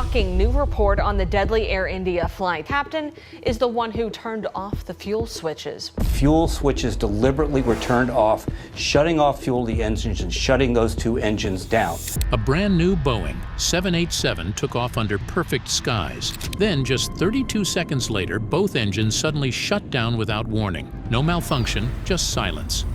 shocking new report on the deadly Air India flight. Captain is the one who turned off the fuel switches. Fuel switches deliberately were turned off, shutting off fuel to the engines and shutting those two engines down. A brand new Boeing 787 took off under perfect skies. Then, just 32 seconds later, both engines suddenly shut down without warning. No malfunction, just silence.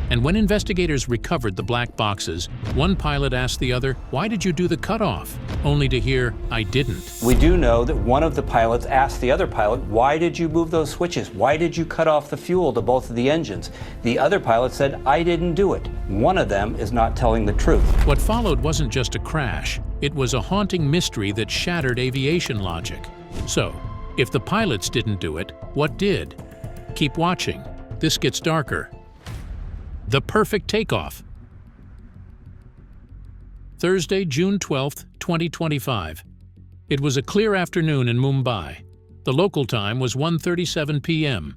And when investigators recovered the black boxes, one pilot asked the other, "Why did you do the cutoff?" Only to hear, "I didn't." We do know that one of the pilots asked the other pilot, "Why did you move those switches? Why did you cut off the fuel to both of the engines?" The other pilot said, "I didn't do it." One of them is not telling the truth. What followed wasn't just a crash. It was a haunting mystery that shattered aviation logic. So, if the pilots didn't do it, what did? Keep watching. This gets darker. The perfect takeoff. Thursday, June 12, 2025. It was a clear afternoon in Mumbai. The local time was 1:37 p.m.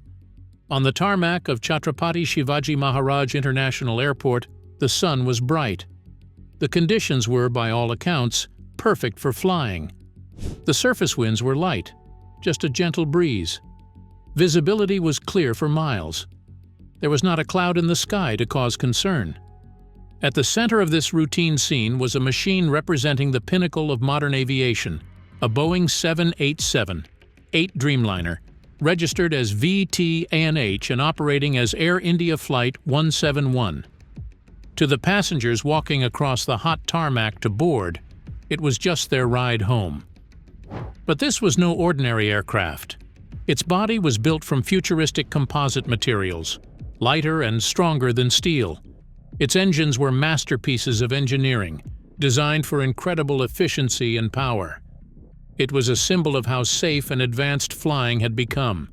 On the tarmac of Chhatrapati Shivaji Maharaj International Airport, the sun was bright. The conditions were, by all accounts, perfect for flying. The surface winds were light, just a gentle breeze. Visibility was clear for miles. There was not a cloud in the sky to cause concern. At the center of this routine scene was a machine representing the pinnacle of modern aviation, a Boeing 787, 8 Dreamliner, registered as VT-ANH and operating as Air India Flight 171. To the passengers walking across the hot tarmac to board, it was just their ride home. But this was no ordinary aircraft. Its body was built from futuristic composite materials, lighter and stronger than steel. Its engines were masterpieces of engineering, designed for incredible efficiency and power. It was a symbol of how safe and advanced flying had become.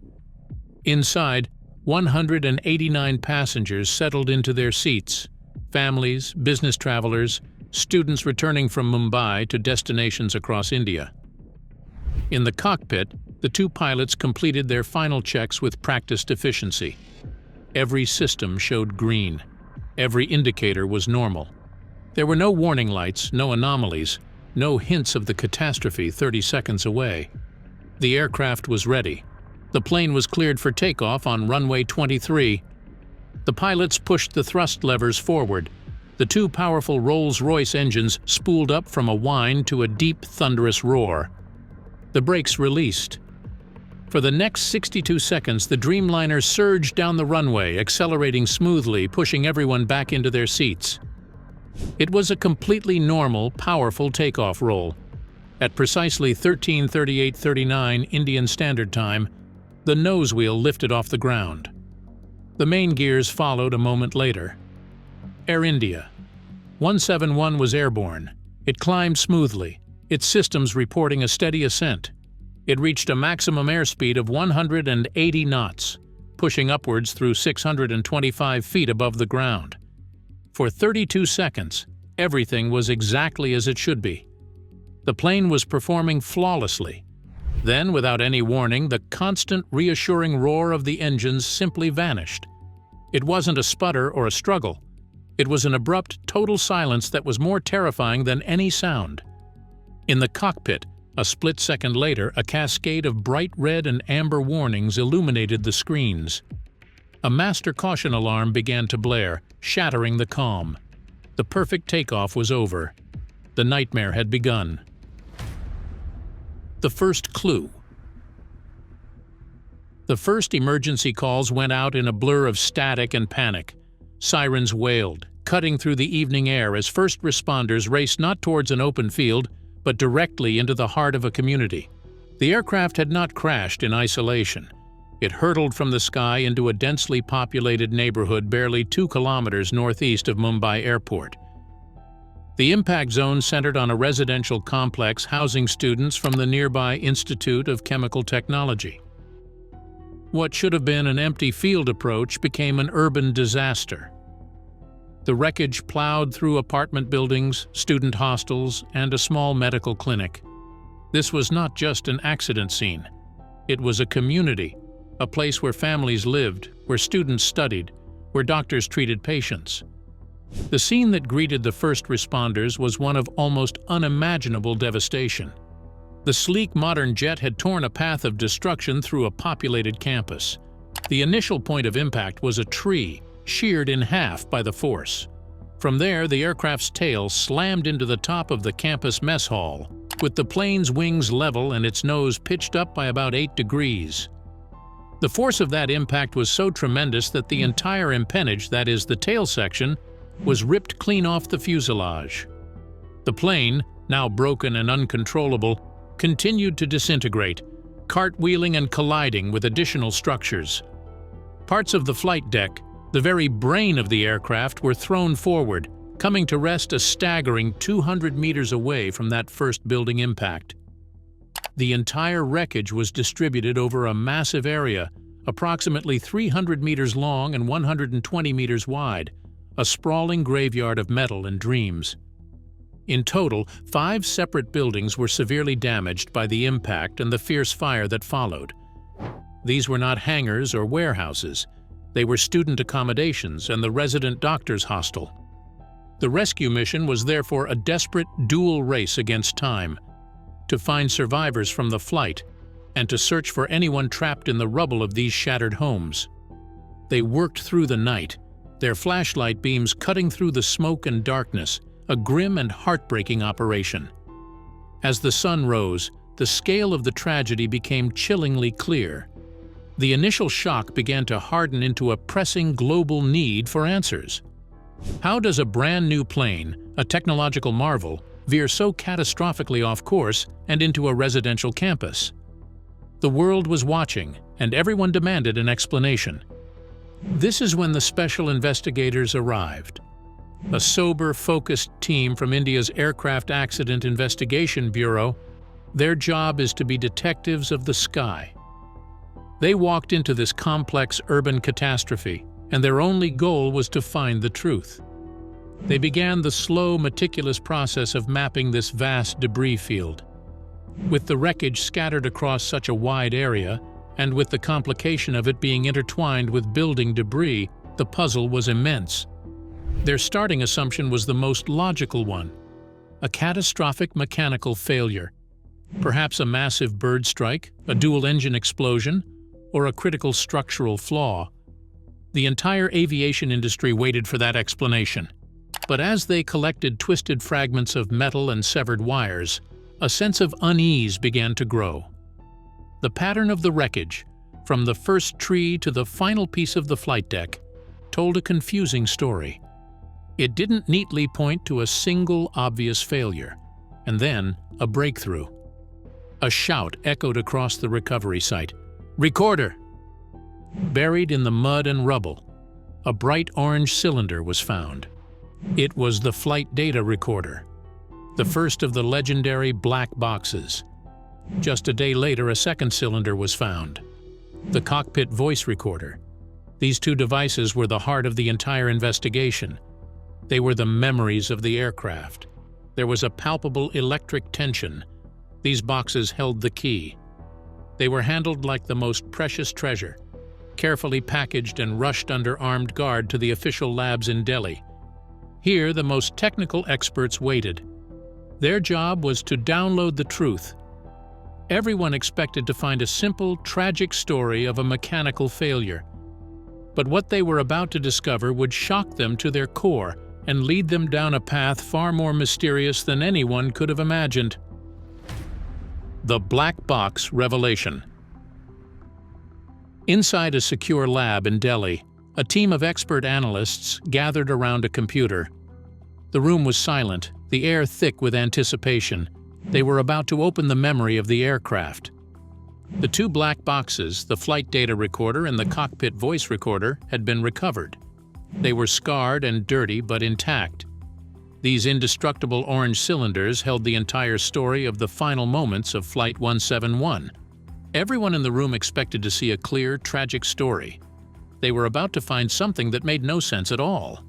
Inside, 189 passengers settled into their seats. Families, business travelers, students returning from Mumbai to destinations across India. In the cockpit, the two pilots completed their final checks with practiced efficiency. Every system showed green. Every indicator was normal. There were no warning lights, no anomalies, no hints of the catastrophe 30 seconds away. The aircraft was ready. The plane was cleared for takeoff on runway 23. The pilots pushed the thrust levers forward. The two powerful Rolls-Royce engines spooled up from a whine to a deep, thunderous roar. The brakes released. For the next 62 seconds, the Dreamliner surged down the runway, accelerating smoothly, pushing everyone back into their seats. It was a completely normal, powerful takeoff roll. At precisely 13:38:39 Indian Standard Time, the nose wheel lifted off the ground. The main gears followed a moment later. Air India. 171 was airborne. It climbed smoothly, its systems reporting a steady ascent. It reached a maximum airspeed of 180 knots, pushing upwards through 625 feet above the ground. For 32 seconds, everything was exactly as it should be. The plane was performing flawlessly. Then, without any warning, the constant, reassuring roar of the engines simply vanished. It wasn't a sputter or a struggle. It was an abrupt, total silence that was more terrifying than any sound. In the cockpit, a split second later, a cascade of bright red and amber warnings illuminated the screens. A master caution alarm began to blare, shattering the calm. The perfect takeoff was over. The nightmare had begun. The first clue. The first emergency calls went out in a blur of static and panic. Sirens wailed, cutting through the evening air as first responders raced not towards an open field, but directly into the heart of a community. The aircraft had not crashed in isolation. It hurtled from the sky into a densely populated neighborhood barely 2 kilometers northeast of Mumbai Airport. The impact zone centered on a residential complex housing students from the nearby Institute of Chemical Technology. What should have been an empty field approach became an urban disaster. The wreckage plowed through apartment buildings, student hostels, and a small medical clinic. This was not just an accident scene. It was a community, a place where families lived, where students studied, where doctors treated patients. The scene that greeted the first responders was one of almost unimaginable devastation. The sleek modern jet had torn a path of destruction through a populated campus. The initial point of impact was a tree, sheared in half by the force. From there, the aircraft's tail slammed into the top of the campus mess hall, with the plane's wings level and its nose pitched up by about 8 degrees. The force of that impact was so tremendous that the entire empennage, that is, the tail section, was ripped clean off the fuselage. The plane, now broken and uncontrollable, continued to disintegrate, cartwheeling and colliding with additional structures. Parts of the flight deck, the very brain of the aircraft, were thrown forward, coming to rest a staggering 200 meters away from that first building impact. The entire wreckage was distributed over a massive area, approximately 300 meters long and 120 meters wide, a sprawling graveyard of metal and dreams. In total, 5 separate buildings were severely damaged by the impact and the fierce fire that followed. These were not hangars or warehouses. They were student accommodations and the resident doctor's hostel. The rescue mission was therefore a desperate dual race against time, to find survivors from the flight and to search for anyone trapped in the rubble of these shattered homes. They worked through the night, their flashlight beams cutting through the smoke and darkness, a grim and heartbreaking operation. As the sun rose, the scale of the tragedy became chillingly clear. The initial shock began to harden into a pressing global need for answers. How does a brand new plane, a technological marvel, veer so catastrophically off course and into a residential campus? The world was watching, and everyone demanded an explanation. This is when the special investigators arrived. A sober, focused team from India's Aircraft Accident Investigation Bureau. Their job is to be detectives of the sky. They walked into this complex urban catastrophe, and their only goal was to find the truth. They began the slow, meticulous process of mapping this vast debris field. With the wreckage scattered across such a wide area, and with the complication of it being intertwined with building debris, the puzzle was immense. Their starting assumption was the most logical one: a catastrophic mechanical failure. Perhaps a massive bird strike, a dual-engine explosion, or a critical structural flaw. The entire aviation industry waited for that explanation. But as they collected twisted fragments of metal and severed wires, a sense of unease began to grow. The pattern of the wreckage, from the first tree to the final piece of the flight deck, told a confusing story. It didn't neatly point to a single obvious failure, and then a breakthrough. A shout echoed across the recovery site. "Recorder!" Buried in the mud and rubble, a bright orange cylinder was found. It was the flight data recorder, the first of the legendary black boxes. Just a day later, a second cylinder was found, the cockpit voice recorder. These 2 devices were the heart of the entire investigation. They were the memories of the aircraft. There was a palpable electric tension. These boxes held the key. They were handled like the most precious treasure, carefully packaged and rushed under armed guard to the official labs in Delhi. Here, the most technical experts waited. Their job was to download the truth. Everyone expected to find a simple, tragic story of a mechanical failure. But what they were about to discover would shock them to their core and lead them down a path far more mysterious than anyone could have imagined. The Black Box Revelation. Inside a secure lab in Delhi, a team of expert analysts gathered around a computer. The room was silent, the air thick with anticipation. They were about to open the memory of the aircraft. The 2 black boxes, the flight data recorder and the cockpit voice recorder, had been recovered. They were scarred and dirty but intact. These indestructible orange cylinders held the entire story of the final moments of Flight 171. Everyone in the room expected to see a clear, tragic story. They were about to find something that made no sense at all.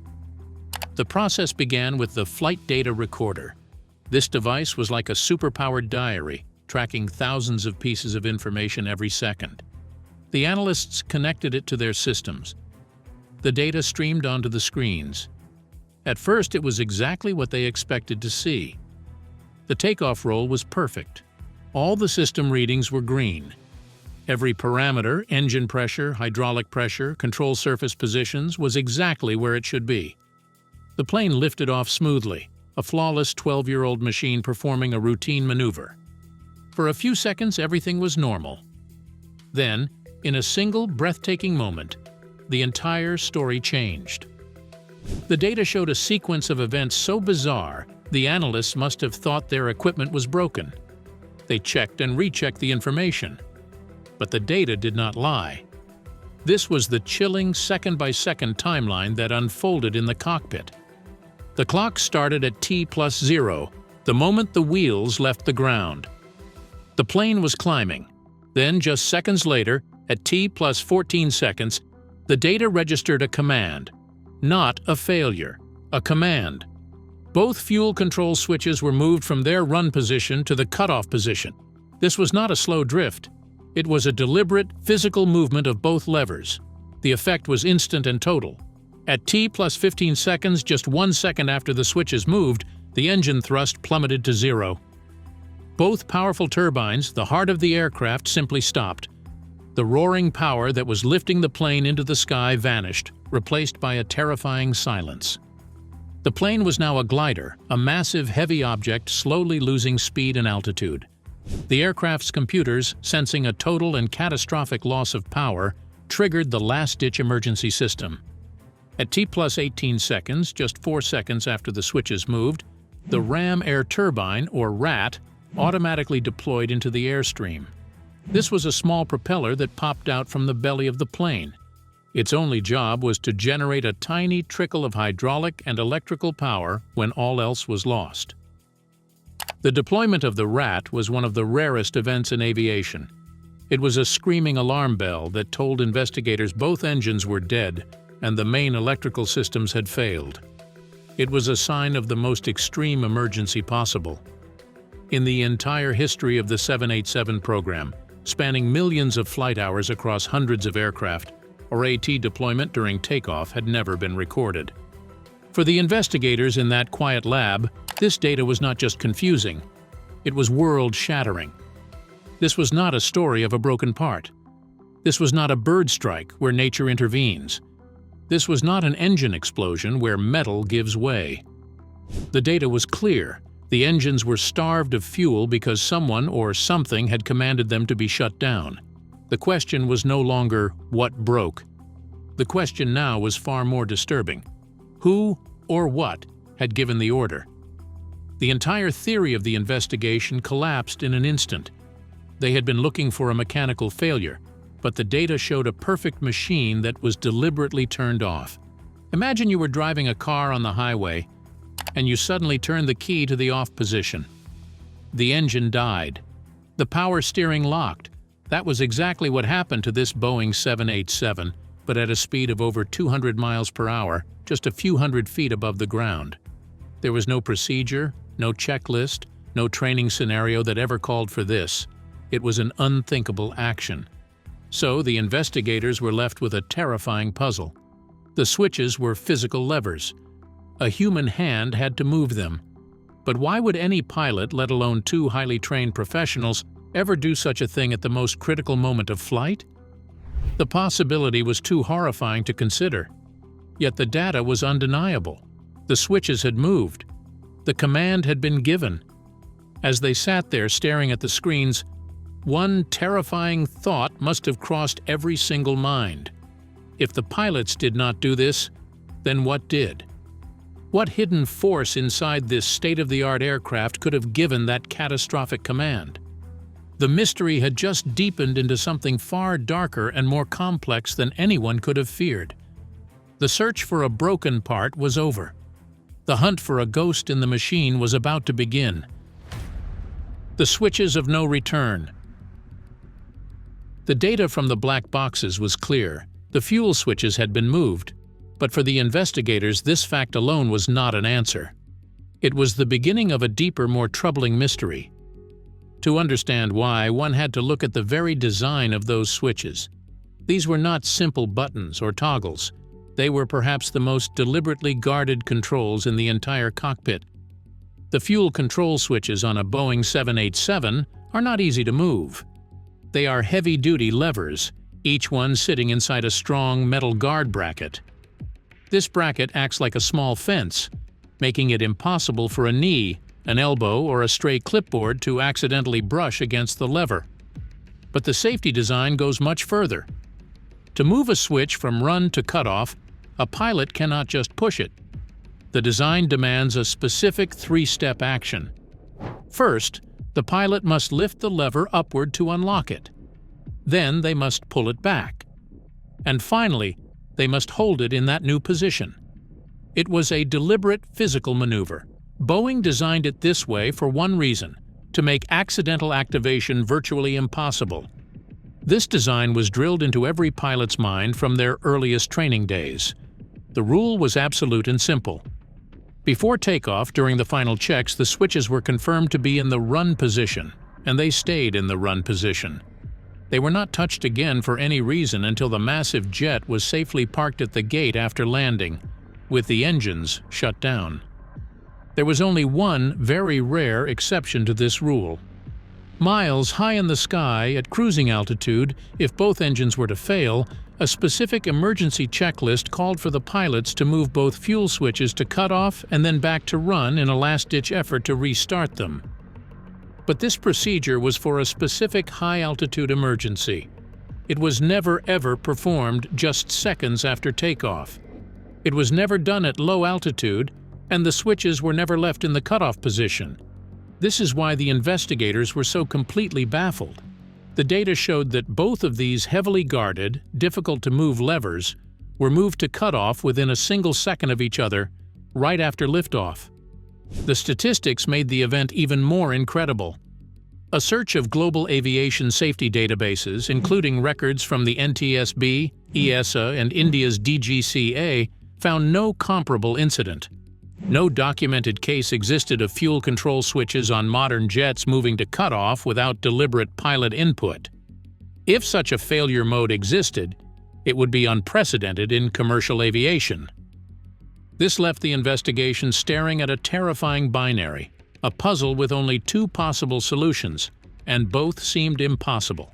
The process began with the flight data recorder. This device was like a superpowered diary, tracking thousands of pieces of information every second. The analysts connected it to their systems. The data streamed onto the screens. At first, it was exactly what they expected to see. The takeoff roll was perfect. All the system readings were green. Every parameter, engine pressure, hydraulic pressure, control surface positions, was exactly where it should be. The plane lifted off smoothly, a flawless 12-year-old machine performing a routine maneuver. For a few seconds, everything was normal. Then, in a single breathtaking moment, the entire story changed. The data showed a sequence of events so bizarre, the analysts must have thought their equipment was broken. They checked and rechecked the information. But the data did not lie. This was the chilling second-by-second timeline that unfolded in the cockpit. The clock started at T+0, the moment the wheels left the ground. The plane was climbing. Then, just seconds later, at T+14 seconds, the data registered a command. Not a failure, a command. Both fuel control switches were moved from their run position to the cutoff position. This was not a slow drift. It was a deliberate, physical movement of both levers. The effect was instant and total. At T+15 seconds, just 1 second after the switches moved, the engine thrust plummeted to 0. Both powerful turbines, the heart of the aircraft, simply stopped. The roaring power that was lifting the plane into the sky vanished, replaced by a terrifying silence. The plane was now a glider, a massive, heavy object slowly losing speed and altitude. The aircraft's computers, sensing a total and catastrophic loss of power, triggered the last-ditch emergency system. At T+18 seconds, just 4 seconds after the switches moved, the ram air turbine, or RAT, automatically deployed into the airstream. This was a small propeller that popped out from the belly of the plane. Its only job was to generate a tiny trickle of hydraulic and electrical power when all else was lost. The deployment of the RAT was one of the rarest events in aviation. It was a screaming alarm bell that told investigators both engines were dead and the main electrical systems had failed. It was a sign of the most extreme emergency possible. In the entire history of the 787 program, spanning millions of flight hours across hundreds of aircraft, or AT deployment during takeoff had never been recorded. For the investigators in that quiet lab, this data was not just confusing, it was world-shattering. This was not a story of a broken part. This was not a bird strike where nature intervenes. This was not an engine explosion where metal gives way. The data was clear. The engines were starved of fuel because someone or something had commanded them to be shut down. The question was no longer what broke. The question now was far more disturbing. Who or what had given the order? The entire theory of the investigation collapsed in an instant. They had been looking for a mechanical failure, but the data showed a perfect machine that was deliberately turned off. Imagine you were driving a car on the highway, and you suddenly turned the key to the off position. The engine died. The power steering locked. That was exactly what happened to this Boeing 787, but at a speed of over 200 miles per hour, just a few hundred feet above the ground. There was no procedure, no checklist, no training scenario that ever called for this. It was an unthinkable action. So the investigators were left with a terrifying puzzle. The switches were physical levers. A human hand had to move them. But why would any pilot, let alone two highly trained professionals, ever do such a thing at the most critical moment of flight? The possibility was too horrifying to consider. Yet the data was undeniable. The switches had moved. The command had been given. As they sat there staring at the screens, one terrifying thought must have crossed every single mind. If the pilots did not do this, then what did? What hidden force inside this state-of-the-art aircraft could have given that catastrophic command? The mystery had just deepened into something far darker and more complex than anyone could have feared. The search for a broken part was over. The hunt for a ghost in the machine was about to begin. The switches of no return. The data from the black boxes was clear. The fuel switches had been moved. But for the investigators, this fact alone was not an answer. It was the beginning of a deeper, more troubling mystery. To understand why, one had to look at the very design of those switches. These were not simple buttons or toggles. They were perhaps the most deliberately guarded controls in the entire cockpit. The fuel control switches on a Boeing 787, are not easy to move. They are heavy-duty levers, each one sitting inside a strong metal guard bracket. This bracket acts like a small fence, making it impossible for a knee, an elbow, or a stray clipboard to accidentally brush against the lever. But the safety design goes much further. To move a switch from run to cutoff, a pilot cannot just push it. The design demands a specific three-step action. First, the pilot must lift the lever upward to unlock it. Then they must pull it back. And finally, they must hold it in that new position. It was a deliberate physical maneuver. Boeing designed it this way for one reason: to make accidental activation virtually impossible. This design was drilled into every pilot's mind from their earliest training days. The rule was absolute and simple. Before takeoff, during the final checks, the switches were confirmed to be in the run position, and they stayed in the run position. They were not touched again for any reason until the massive jet was safely parked at the gate after landing, with the engines shut down. There was only one very rare exception to this rule. Miles high in the sky at cruising altitude, if both engines were to fail, a specific emergency checklist called for the pilots to move both fuel switches to cutoff and then back to run in a last-ditch effort to restart them. But this procedure was for a specific high-altitude emergency. It was never ever performed just seconds after takeoff. It was never done at low altitude, and the switches were never left in the cutoff position. This is why the investigators were so completely baffled. The data showed that both of these heavily guarded, difficult-to-move levers were moved to cutoff within a single second of each other, right after liftoff. The statistics made the event even more incredible. A search of global aviation safety databases, including records from the NTSB, EASA, and India's DGCA, found no comparable incident. No documented case existed of fuel control switches on modern jets moving to cutoff without deliberate pilot input. If such a failure mode existed, it would be unprecedented in commercial aviation. This left the investigation staring at a terrifying binary, a puzzle with only two possible solutions, and both seemed impossible.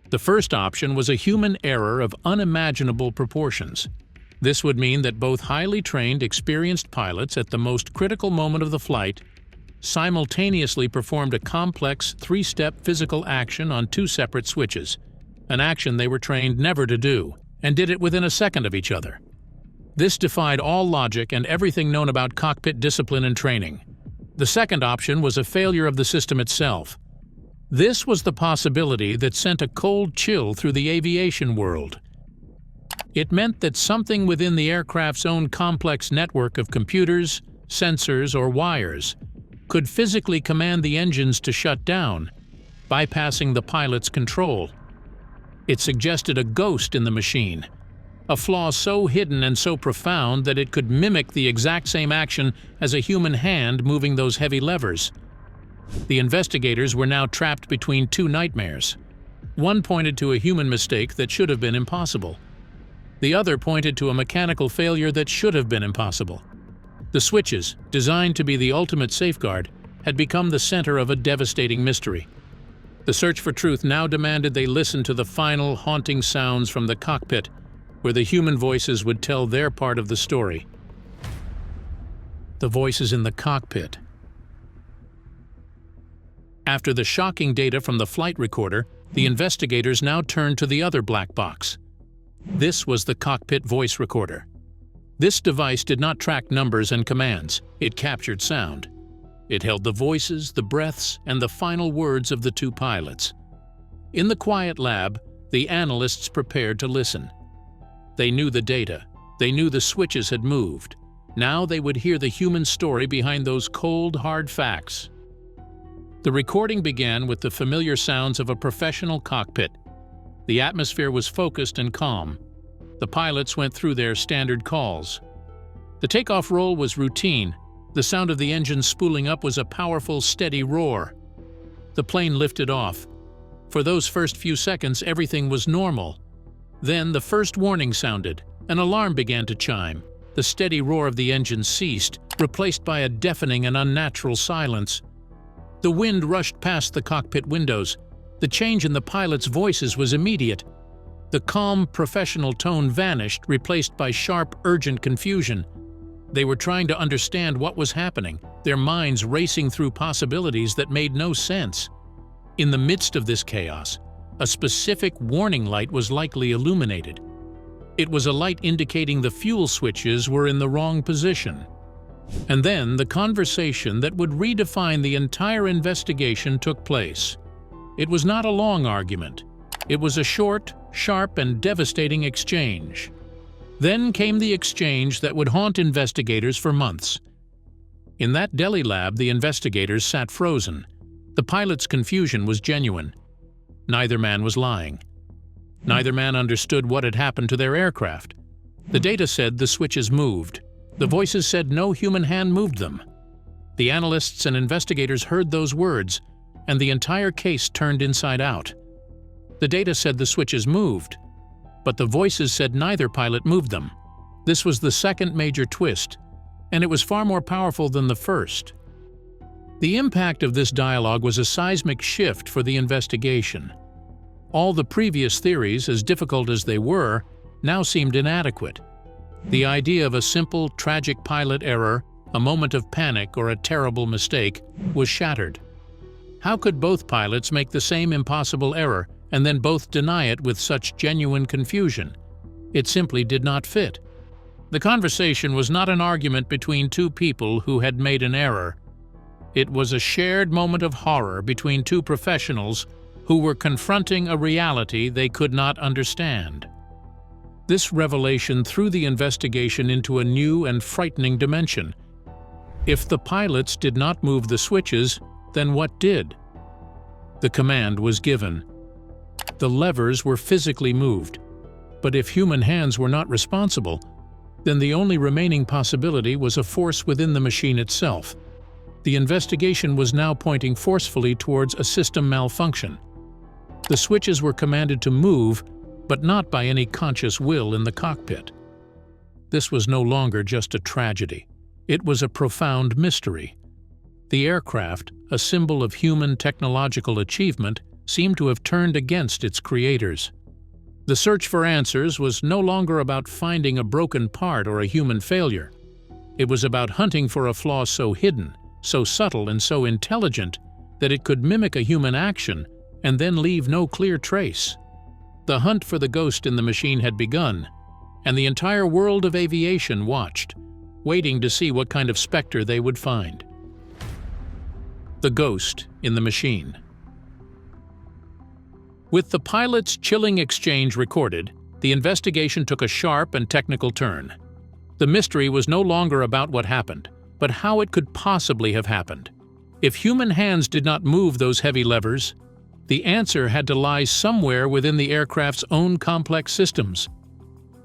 The first option was a human error of unimaginable proportions. This would mean that both highly trained, experienced pilots at the most critical moment of the flight simultaneously performed a complex three-step physical action on two separate switches, an action they were trained never to do, and did it within a second of each other. This defied all logic and everything known about cockpit discipline and training. The second option was a failure of the system itself. This was the possibility that sent a cold chill through the aviation world. It meant that something within the aircraft's own complex network of computers, sensors, or wires could physically command the engines to shut down, bypassing the pilot's control. It suggested a ghost in the machine, a flaw so hidden and so profound that it could mimic the exact same action as a human hand moving those heavy levers. The investigators were now trapped between two nightmares. One pointed to a human mistake that should have been impossible. The other pointed to a mechanical failure that should have been impossible. The switches, designed to be the ultimate safeguard, had become the center of a devastating mystery. The search for truth now demanded they listen to the final, haunting sounds from the cockpit, where the human voices would tell their part of the story. The voices in the cockpit. After the shocking data from the flight recorder, the investigators now turned to the other black box. This was the cockpit voice recorder. This device did not track numbers and commands. It captured sound. It held the voices, the breaths, and the final words of the two pilots. In the quiet lab, the analysts prepared to listen. They knew the data. They knew the switches had moved. Now they would hear the human story behind those cold, hard facts. The recording began with the familiar sounds of a professional cockpit. The atmosphere was focused and calm. The pilots went through their standard calls. The takeoff roll was routine. The sound of the engine spooling up was a powerful, steady roar. The plane lifted off. For those first few seconds, everything was normal. Then the first warning sounded. An alarm began to chime. The steady roar of the engine ceased, replaced by a deafening and unnatural silence. The wind rushed past the cockpit windows. The change in the pilots' voices was immediate. The calm, professional tone vanished, replaced by sharp, urgent confusion. They were trying to understand what was happening, their minds racing through possibilities that made no sense. In the midst of this chaos, a specific warning light was likely illuminated. It was a light indicating the fuel switches were in the wrong position. And then the conversation that would redefine the entire investigation took place. It was not a long argument. It was a short, sharp, and devastating exchange. Then came the exchange that would haunt investigators for months. In that Delhi lab, the investigators sat frozen. The pilot's confusion was genuine. Neither man was lying. Neither man understood what had happened to their aircraft. The data said the switches moved. The voices said no human hand moved them. The analysts and investigators heard those words, and the entire case turned inside out. The data said the switches moved, but the voices said neither pilot moved them. This was the second major twist, and it was far more powerful than the first. The impact of this dialogue was a seismic shift for the investigation. All the previous theories, as difficult as they were, now seemed inadequate. The idea of a simple, tragic pilot error, a moment of panic, or a terrible mistake was shattered. How could both pilots make the same impossible error and then both deny it with such genuine confusion? It simply did not fit. The conversation was not an argument between two people who had made an error. It was a shared moment of horror between two professionals who were confronting a reality they could not understand. This revelation threw the investigation into a new and frightening dimension. If the pilots did not move the switches, then what did? The command was given. The levers were physically moved. But if human hands were not responsible, then the only remaining possibility was a force within the machine itself. The investigation was now pointing forcefully towards a system malfunction. The switches were commanded to move, but not by any conscious will in the cockpit. This was no longer just a tragedy. It was a profound mystery. The aircraft, a symbol of human technological achievement, seemed to have turned against its creators. The search for answers was no longer about finding a broken part or a human failure. It was about hunting for a flaw so hidden, so subtle, and so intelligent that it could mimic a human action and then leave no clear trace. The hunt for the ghost in the machine had begun, and the entire world of aviation watched, waiting to see what kind of specter they would find. The ghost in the machine. With the pilots' chilling exchange recorded, the investigation took a sharp and technical turn. The mystery was no longer about what happened, but how it could possibly have happened. If human hands did not move those heavy levers, the answer had to lie somewhere within the aircraft's own complex systems.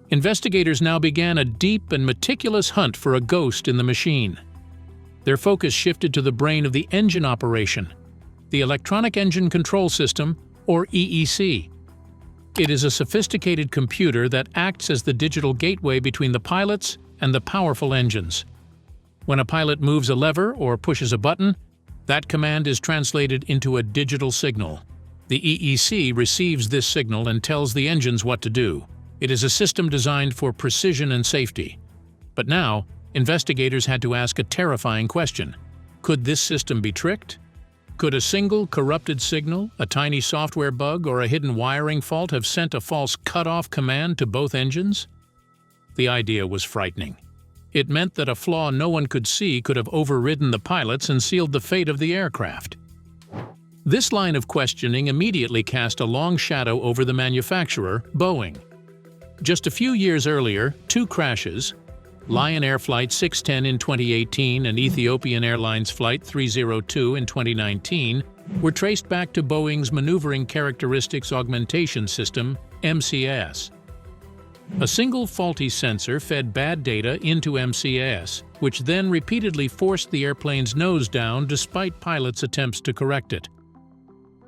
Investigators now began a deep and meticulous hunt for a ghost in the machine. Their focus shifted to the brain of the engine operation, the Electronic Engine Control System, or EEC. It is a sophisticated computer that acts as the digital gateway between the pilots and the powerful engines. When a pilot moves a lever or pushes a button, that command is translated into a digital signal. The EEC receives this signal and tells the engines what to do. It is a system designed for precision and safety. But now, investigators had to ask a terrifying question. Could this system be tricked? Could a single corrupted signal, a tiny software bug, or a hidden wiring fault have sent a false cutoff command to both engines? The idea was frightening. It meant that a flaw no one could see could have overridden the pilots and sealed the fate of the aircraft. This line of questioning immediately cast a long shadow over the manufacturer, Boeing. Just a few years earlier, two crashes, Lion Air Flight 610 in 2018 and Ethiopian Airlines Flight 302 in 2019, were traced back to Boeing's Maneuvering Characteristics Augmentation System, MCAS. A single faulty sensor fed bad data into MCAS, which then repeatedly forced the airplane's nose down despite pilots' attempts to correct it.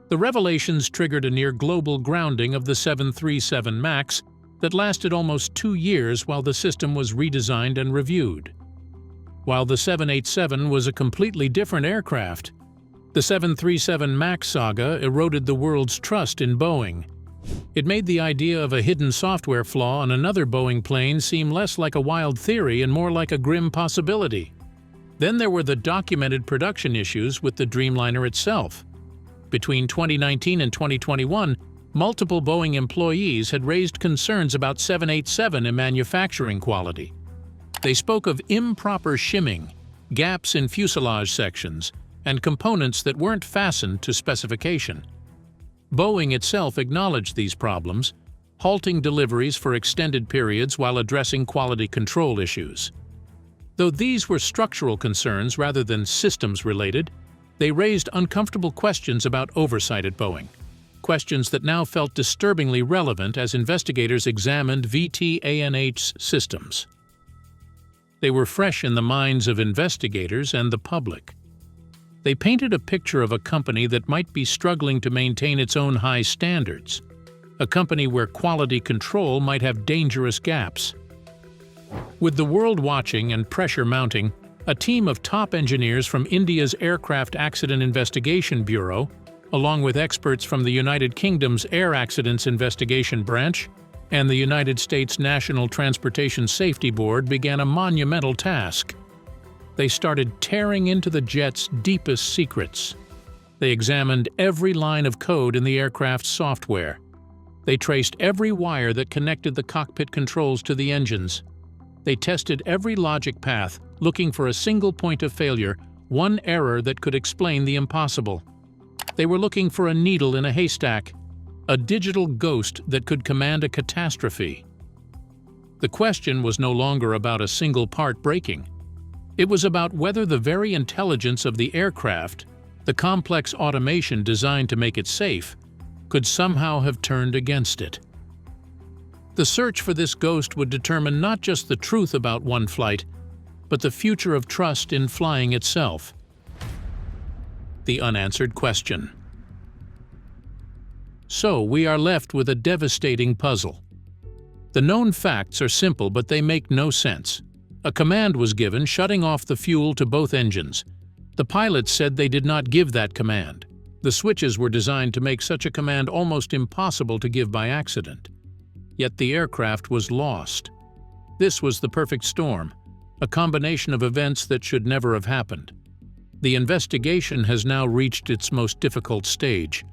The revelations triggered a near-global grounding of the 737 MAX that lasted almost 2 years while the system was redesigned and reviewed. While the 787 was a completely different aircraft, The 737 MAX saga eroded the world's trust in Boeing. It made the idea of a hidden software flaw on another Boeing plane seem less like a wild theory and more like a grim possibility. Then there were the documented production issues with the Dreamliner itself. Between 2019 and 2021, multiple Boeing employees had raised concerns about 787 and manufacturing quality. They spoke of improper shimming, gaps in fuselage sections, and components that weren't fastened to specification. Boeing itself acknowledged these problems, halting deliveries for extended periods while addressing quality control issues. Though these were structural concerns rather than systems-related, they raised uncomfortable questions about oversight at Boeing, questions that now felt disturbingly relevant as investigators examined VT-ANH's systems. They were fresh in the minds of investigators and the public. They painted a picture of a company that might be struggling to maintain its own high standards, a company where quality control might have dangerous gaps. With the world watching and pressure mounting, a team of top engineers from India's Aircraft Accident Investigation Bureau, along with experts from the United Kingdom's Air Accidents Investigation Branch and the United States National Transportation Safety Board, began a monumental task. They started tearing into the jet's deepest secrets. They examined every line of code in the aircraft's software. They traced every wire that connected the cockpit controls to the engines. They tested every logic path, looking for a single point of failure, one error that could explain the impossible. They were looking for a needle in a haystack, a digital ghost that could command a catastrophe. The question was no longer about a single part breaking. It was about whether the very intelligence of the aircraft, the complex automation designed to make it safe, could somehow have turned against it. The search for this ghost would determine not just the truth about one flight, but the future of trust in flying itself. The unanswered question. So we are left with a devastating puzzle. The known facts are simple, but they make no sense. A command was given shutting off the fuel to both engines. The pilots said they did not give that command. The switches were designed to make such a command almost impossible to give by accident. Yet the aircraft was lost. This was the perfect storm, a combination of events that should never have happened. The investigation has now reached its most difficult stage.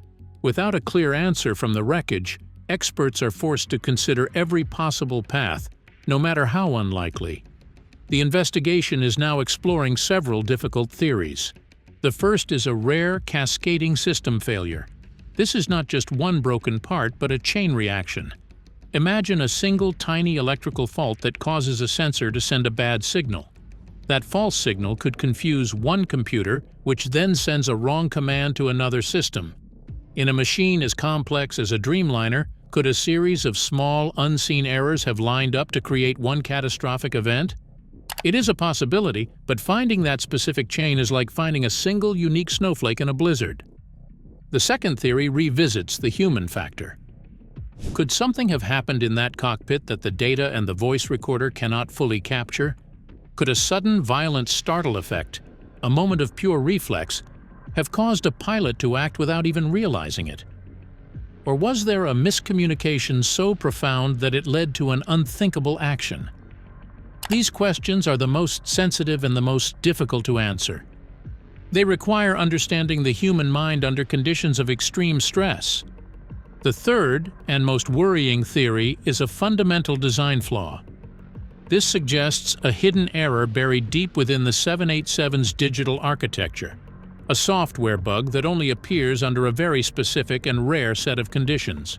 Without a clear answer from the wreckage, experts are forced to consider every possible path, no matter how unlikely. The investigation is now exploring several difficult theories. The first is a rare, cascading system failure. This is not just one broken part, but a chain reaction. Imagine a single tiny electrical fault that causes a sensor to send a bad signal. That false signal could confuse one computer, which then sends a wrong command to another system. In a machine as complex as a Dreamliner, could a series of small, unseen errors have lined up to create one catastrophic event? It is a possibility, but finding that specific chain is like finding a single unique snowflake in a blizzard. The second theory revisits the human factor. Could something have happened in that cockpit that the data and the voice recorder cannot fully capture? Could a sudden violent startle effect, a moment of pure reflex, have caused a pilot to act without even realizing it? Or was there a miscommunication so profound that it led to an unthinkable action? These questions are the most sensitive and the most difficult to answer. They require understanding the human mind under conditions of extreme stress. The third and most worrying theory is a fundamental design flaw. This suggests a hidden error buried deep within the 787's digital architecture, a software bug that only appears under a very specific and rare set of conditions,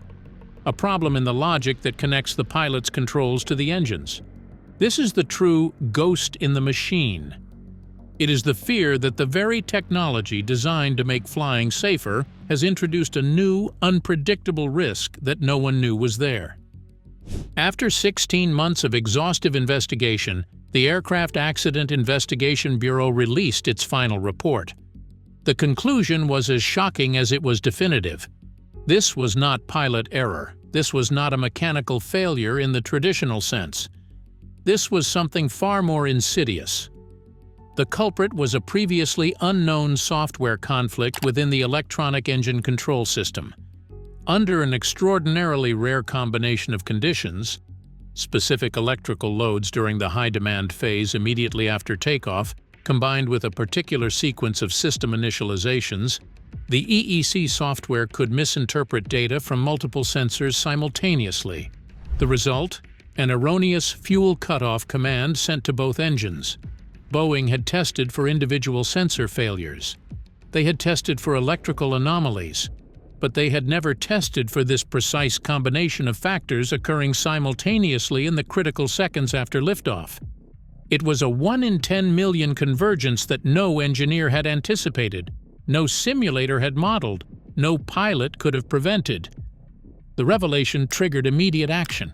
a problem in the logic that connects the pilot's controls to the engines. This is the true ghost in the machine. It is the fear that the very technology designed to make flying safer has introduced a new, unpredictable risk that no one knew was there. After 16 months of exhaustive investigation, the Aircraft Accident Investigation Bureau released its final report. The conclusion was as shocking as it was definitive. This was not pilot error. This was not a mechanical failure in the traditional sense. This was something far more insidious. The culprit was a previously unknown software conflict within the electronic engine control system. Under an extraordinarily rare combination of conditions, specific electrical loads during the high-demand phase immediately after takeoff, combined with a particular sequence of system initializations, the EEC software could misinterpret data from multiple sensors simultaneously. The result? An erroneous fuel cutoff command sent to both engines. Boeing had tested for individual sensor failures. They had tested for electrical anomalies, but they had never tested for this precise combination of factors occurring simultaneously in the critical seconds after liftoff. It was a 1 in 10 million convergence that no engineer had anticipated, no simulator had modeled, no pilot could have prevented. The revelation triggered immediate action.